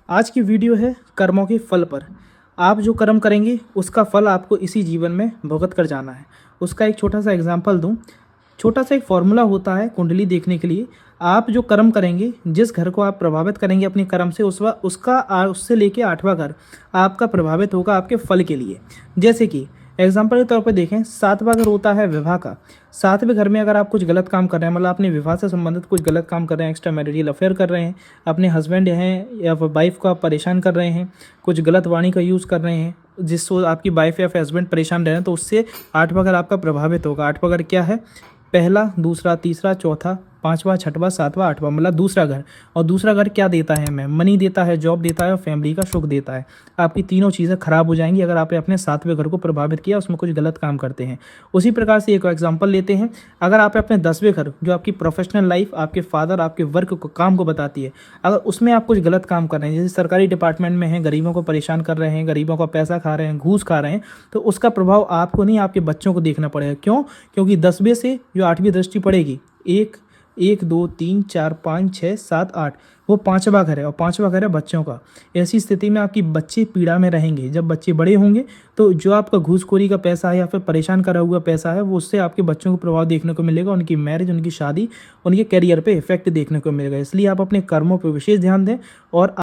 आज की वीडियो है कर्मों के फल पर। आप जो कर्म करेंगे उसका फल आपको इसी जीवन में भुगत कर जाना है। उसका एक छोटा सा एग्जांपल दूं। छोटा सा एक फॉर्मूला होता है कुंडली देखने के लिए। आप जो कर्म करेंगे, जिस घर को आप प्रभावित करेंगे अपने कर्म से, उससे लेके 8वां घर आपका प्रभावित होगा आपके फल के लिए। जैसे कि एग्जाम्पल के तौर पर देखें, 7वां घर होता है विवाह का। 7वें घर में अगर आप कुछ गलत काम कर रहे हैं, मतलब अपने विवाह से संबंधित कुछ गलत काम कर रहे हैं, एक्स्ट्रा मैरिटल अफेयर कर रहे हैं, अपने हस्बैंड हैं या वाइफ को आप परेशान कर रहे हैं, कुछ गलत वाणी का यूज़ कर रहे हैं जिससे आपकी वाइफ या फिर हस्बैंड परेशान रह रहे हैं, तो उससे 8वां घर आपका प्रभावित होगा। 8वां घर क्या है? पहला, दूसरा, तीसरा, चौथा, 5वां, 6वां, 7वां, 8वां, मतलब दूसरा घर। और दूसरा घर क्या देता है हमें? मनी देता है, जॉब देता है और फैमिली का सुख देता है। आपकी तीनों चीज़ें खराब हो जाएंगी अगर आपने अपने 7वें घर को प्रभावित किया, उसमें कुछ गलत काम करते हैं। उसी प्रकार से एक एग्जांपल लेते हैं। अगर आप अपने 10वें घर, जो आपकी प्रोफेशनल लाइफ, आपके फादर, आपके वर्क को, काम को बताती है, अगर उसमें आप कुछ गलत काम कर रहे हैं, जैसे सरकारी डिपार्टमेंट में हैं, गरीबों को परेशान कर रहे हैं, गरीबों का पैसा खा रहे हैं, घूस खा रहे हैं, तो उसका प्रभाव आपको नहीं, आपके बच्चों को देखना पड़ेगा। क्यों? क्योंकि 10वें से जो 8वीं दृष्टि पड़ेगी, एक एक दो तीन चार पाँच छः सात आठ, वो 5वां घर है और 5वां घर है बच्चों का। ऐसी स्थिति में आपकी बच्चे पीड़ा में रहेंगे। जब बच्चे बड़े होंगे तो जो आपका घूसखोरी का पैसा है या फिर परेशान करा हुआ पैसा है, वो उससे आपके बच्चों को प्रभाव देखने को मिलेगा। उनकी मैरिज, उनकी शादी, उनके करियर पे इफेक्ट देखने को मिलेगा। इसलिए आप अपने कर्मों पर विशेष ध्यान दें और